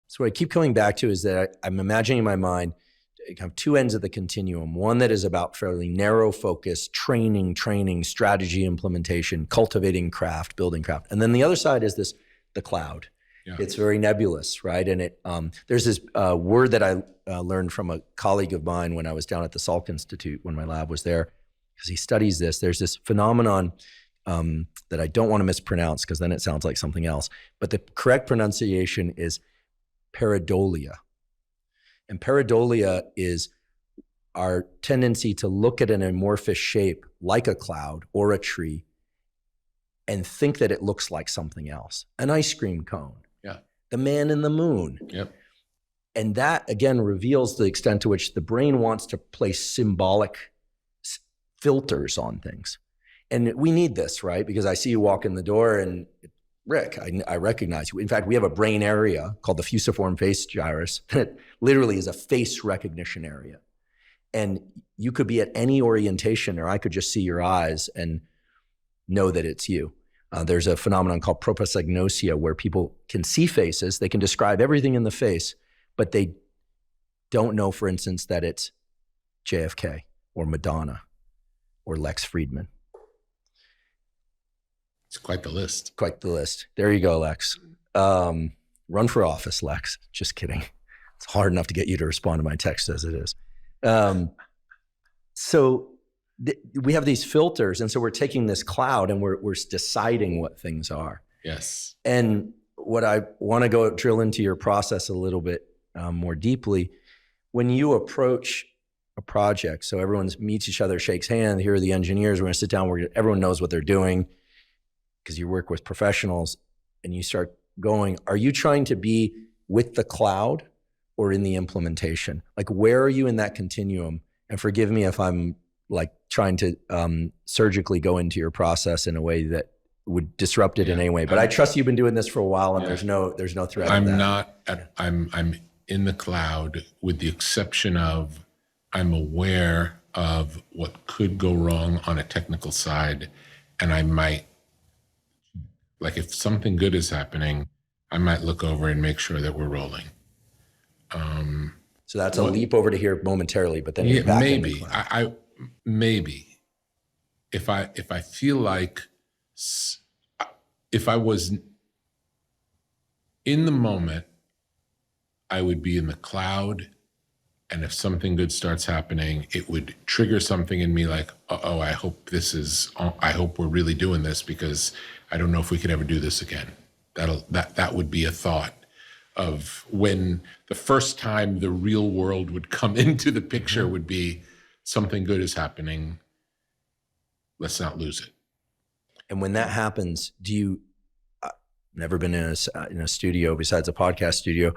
So what I keep coming back to is that I'm imagining in my mind kind of two ends of the continuum. One that is about fairly narrow focus, training, strategy, implementation, cultivating craft, building craft. And then the other side is the cloud. Yeah. It's very nebulous, right? And there's this word that I learned from a colleague of mine when I was down at the Salk Institute when my lab was there, because he studies this. There's this phenomenon that I don't want to mispronounce because then it sounds like something else. But the correct pronunciation is pareidolia. And pareidolia is our tendency to look at an amorphous shape like a cloud or a tree and think that it looks like something else. An ice cream cone. Yeah. The man in the moon. Yep. And that, again, reveals the extent to which the brain wants to place symbolic filters on things. And we need this, right? Because I see you walk in the door and Rick, I recognize you. In fact, we have a brain area called the fusiform face gyrus that literally is a face recognition area. And you could be at any orientation, or I could just see your eyes and know that it's you. There's a phenomenon called prosopagnosia where people can see faces, they can describe everything in the face, but they don't know, for instance, that it's JFK or Madonna or Lex Friedman. It's quite the list. Quite the list. There you go, Lex. Run for office, Lex. Just kidding. It's hard enough to get you to respond to my text as it is. We have these filters, and so we're taking this cloud and we're deciding what things are. Yes. And what I want to go drill into your process a little bit more deeply, when you approach a project, so everyone meets each other, shakes hands, here are the engineers, we're going to sit down, everyone knows what they're doing, because you work with professionals, and you start going, are you trying to be with the cloud or in the implementation? Like, where are you in that continuum? And forgive me if I'm like trying to surgically go into your process in a way that would disrupt it in any way. But I trust you've been doing this for a while, and there's no threat of that. I'm in the cloud, with the exception of I'm aware of what could go wrong on a technical side, and I might, like, if something good is happening, I might look over and make sure that we're rolling. So that's a leap over to here momentarily, but then you're back maybe. in the cloud. I maybe if I feel like, if I was in the moment, I would be in the cloud, and if something good starts happening, it would trigger something in me like, uh-oh, I hope we're really doing this, because I don't know if we could ever do this again. That would be a thought of when the first time the real world would come into the picture would be, something good is happening. Let's not lose it. And when that happens, do you, never been in a studio besides a podcast studio,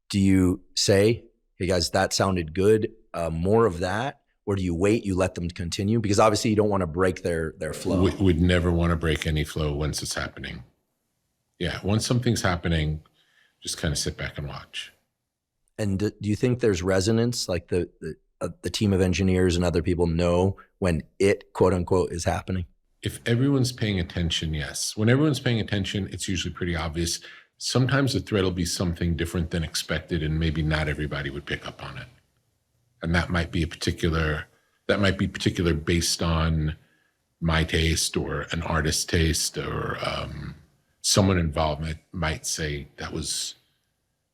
do you say, hey guys, that sounded good, more of that? Or do you wait, you let them continue? Because obviously you don't want to break their flow. We'd never want to break any flow once it's happening. Yeah, once something's happening, just kind of sit back and watch. And do you think there's resonance, like the team of engineers and other people know when it, quote unquote, is happening? If everyone's paying attention, yes. When everyone's paying attention, it's usually pretty obvious. Sometimes the threat will be something different than expected, and maybe not everybody would pick up on it. And that might be particular based on my taste or an artist's taste, or someone involved might say, let's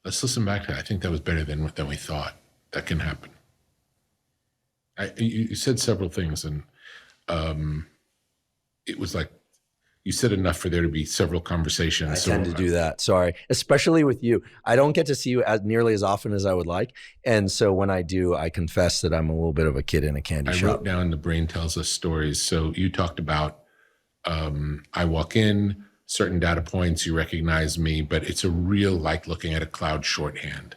listen back to that. I think that was better than we thought. That can happen. You said several things, and it was like, you said enough for there to be several conversations. I tend to do that, sorry. Especially with you. I don't get to see you nearly as often as I would like. And so when I do, I confess that I'm a little bit of a kid in a candy shop. I wrote down The Brain Tells Us Stories. So you talked about, I walk in, certain data points, you recognize me, but it's a real, like looking at a cloud shorthand.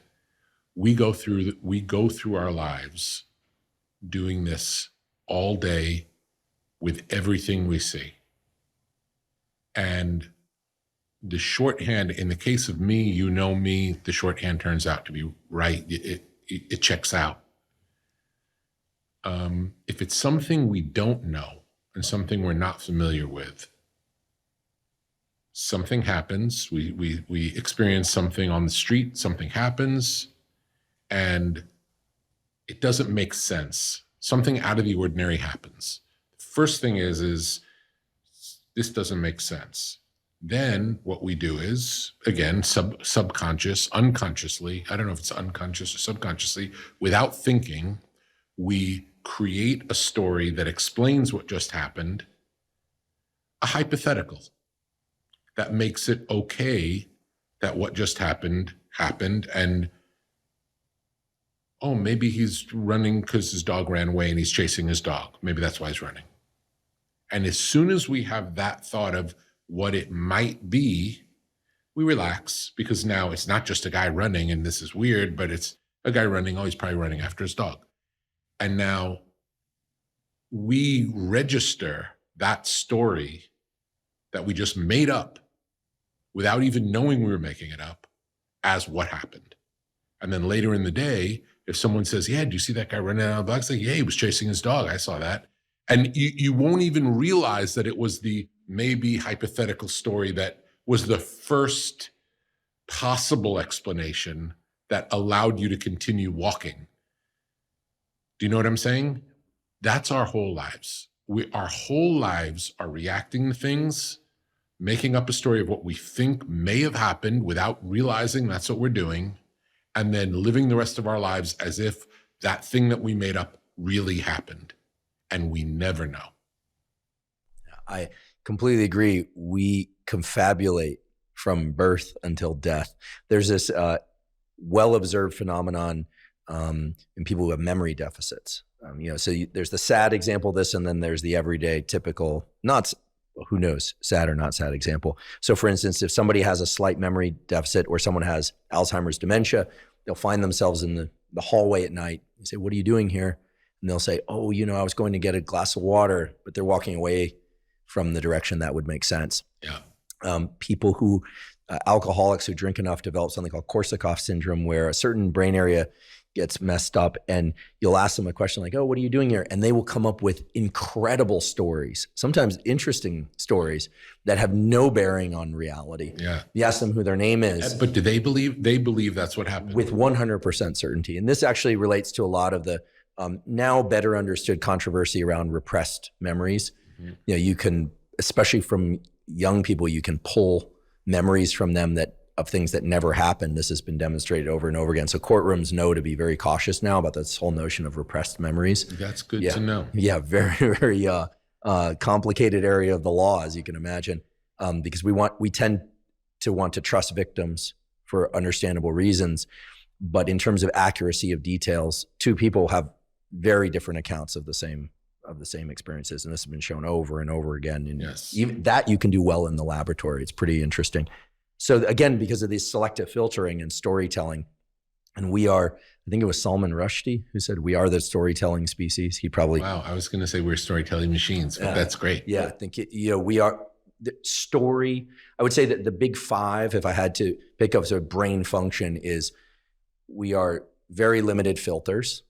We go through our lives doing this all day with everything we see. And the shorthand, in the case of me, you know me, the shorthand turns out to be right. It checks out. If it's something we don't know and something we're not familiar with, something happens. We experience something on the street, something happens, and it doesn't make sense. Something out of the ordinary happens. First thing is this doesn't make sense. Then what we do is, again, subconscious, unconsciously, I don't know if it's unconscious or subconsciously, without thinking, we create a story that explains what just happened, a hypothetical that makes it okay that what just happened, and oh, maybe he's running because his dog ran away and he's chasing his dog. Maybe that's why he's running. And as soon as we have that thought of what it might be, we relax, because now it's not just a guy running and this is weird, but it's a guy running, oh, he's probably running after his dog. And now we register that story that we just made up without even knowing we were making it up as what happened. And then later in the day, if someone says, yeah, did you see that guy running out of the box? Like, yeah, he was chasing his dog. I saw that. And you won't even realize that it was the maybe hypothetical story that was the first possible explanation that allowed you to continue walking. Do you know what I'm saying? That's our whole lives. Our whole lives are reacting to things, making up a story of what we think may have happened without realizing that's what we're doing, and then living the rest of our lives as if that thing that we made up really happened. And we never know. I completely agree. We confabulate from birth until death. There's this well-observed phenomenon in people who have memory deficits. There's the sad example of this, and then there's the everyday typical, who knows, sad or not sad example. So for instance, if somebody has a slight memory deficit or someone has Alzheimer's dementia, they'll find themselves in the hallway at night. You say, what are you doing here? And they'll say, oh, I was going to get a glass of water, but they're walking away from the direction that would make sense. Yeah. People who, alcoholics who drink enough develop something called Korsakoff syndrome, where a certain brain area gets messed up, and you'll ask them a question like, oh, what are you doing here? And they will come up with incredible stories, sometimes interesting stories that have no bearing on reality. Yeah. You ask them who their name is. But do they believe that's what happened? With 100% certainty. And this actually relates to a lot of the now better understood controversy around repressed memories. Mm-hmm. You can, especially from young people, you can pull memories from them of things that never happened. This has been demonstrated over and over again. So courtrooms know to be very cautious now about this whole notion of repressed memories. That's good to know. Yeah, very, very complicated area of the law, as you can imagine, because we tend to want to trust victims for understandable reasons. But in terms of accuracy of details, two people have very different accounts of the same experiences, and this has been shown over and over again. And yes. Even that you can do well in the laboratory. It's pretty interesting. So again, because of this selective filtering and storytelling, and I think it was Salman Rushdie who said, we are the storytelling species. He probably... Wow, I was going to say we're storytelling machines, but that's great. Yeah, I think, we are the story. I would say that the big five, if I had to pick up sort of brain function, is we are very limited filters.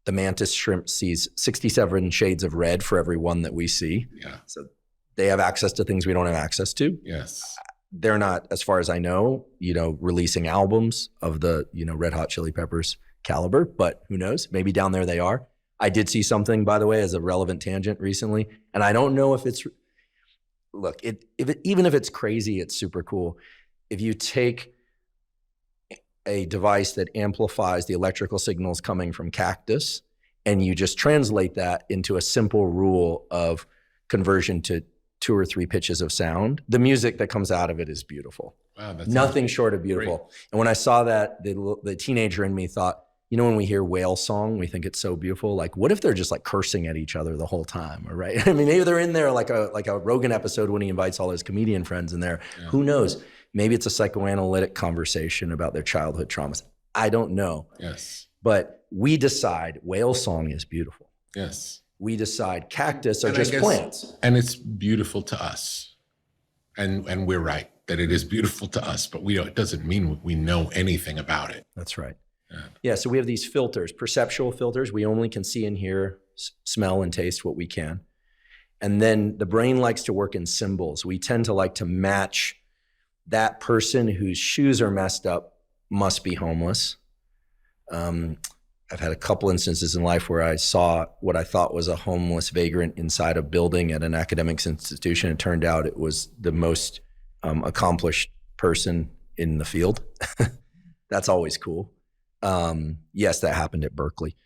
The mantis shrimp sees 67 shades of red for every one that we see. Yeah. So they have access to things we don't have access to. Yes. They're not, as far as I know, releasing albums of the, Red Hot Chili Peppers caliber, but who knows? Maybe down there they are. I did see something, by the way, as a relevant tangent recently, and I don't know if it's, even if it's crazy, it's super cool. If you take a device that amplifies the electrical signals coming from cactus, and you just translate that into a simple rule of conversion to 2 or 3 pitches of sound, the music that comes out of it is beautiful. Wow, that's nothing short of beautiful. Great. And when I saw that, the teenager in me thought, when we hear whale song, we think it's so beautiful. Like, what if they're just like cursing at each other the whole time? Or, right? I mean, maybe they're in there like a Rogan episode when he invites all his comedian friends in there. Yeah. Who knows? Maybe it's a psychoanalytic conversation about their childhood traumas. I don't know. Yes. But we decide whale song is beautiful. Yes. We decide cactus are just plants. And it's beautiful to us. And we're right that it is beautiful to us, but it doesn't mean we know anything about it. That's right. Yeah, so we have these filters, perceptual filters. We only can see and hear, smell and taste what we can. And then the brain likes to work in symbols. We tend to like to match that person whose shoes are messed up must be homeless. I've had a couple instances in life where I saw what I thought was a homeless vagrant inside a building at an academics institution. It turned out it was the most accomplished person in the field. That's always cool. Yes, that happened at Berkeley.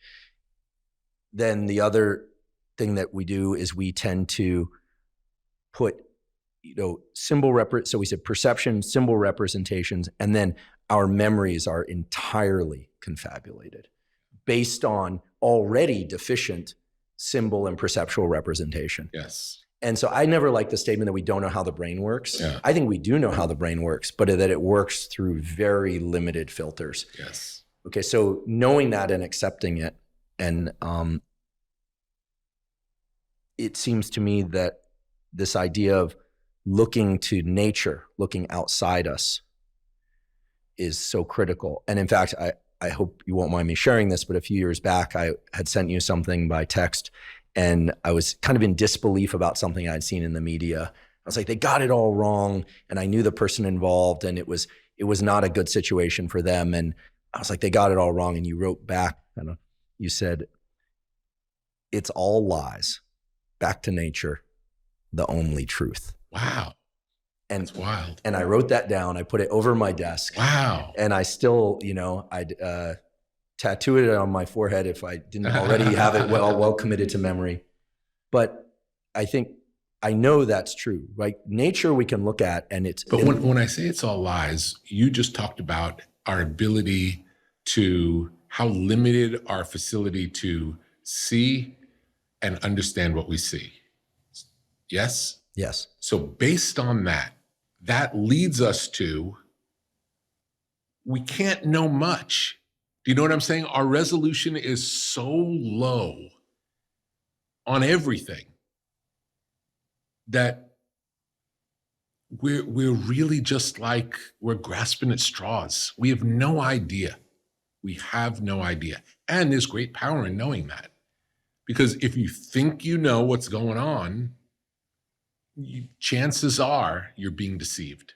Then the other thing that we do is we tend to put, so we said perception, symbol representations, and then our memories are entirely confabulated based on already deficient symbol and perceptual representation. Yes. And so I never like the statement that we don't know how the brain works. Yeah. I think we do know how the brain works, but that it works through very limited filters. Yes. Okay, so knowing that and accepting it, and it seems to me that this idea of looking to nature, looking outside us, is so critical. And in fact, I hope you won't mind me sharing this, but a few years back, I had sent you something by text, and I was kind of in disbelief about something I'd seen in the media. I was like, they got it all wrong, and I knew the person involved, and it was not a good situation for them. And I was like, they got it all wrong. And you wrote back, and you said, it's all lies. Back to nature, the only truth. Wow. And that's wild. And I wrote that down. I put it over my desk. Wow. And I still, I'd tattoo it on my forehead if I didn't already have it well committed to memory. But I know that's true, right? Nature we can look at, and it's. But when I say it's all lies, you just talked about our ability to, how limited our facility to see and understand what we see. Yes? Yes. So based on that leads us to, we can't know much. Do you know what I'm saying? Our resolution is so low on everything that we're really just like, we're grasping at straws. We have no idea. We have no idea. And there's great power in knowing that. Because if you think you know what's going on, chances are you're being deceived.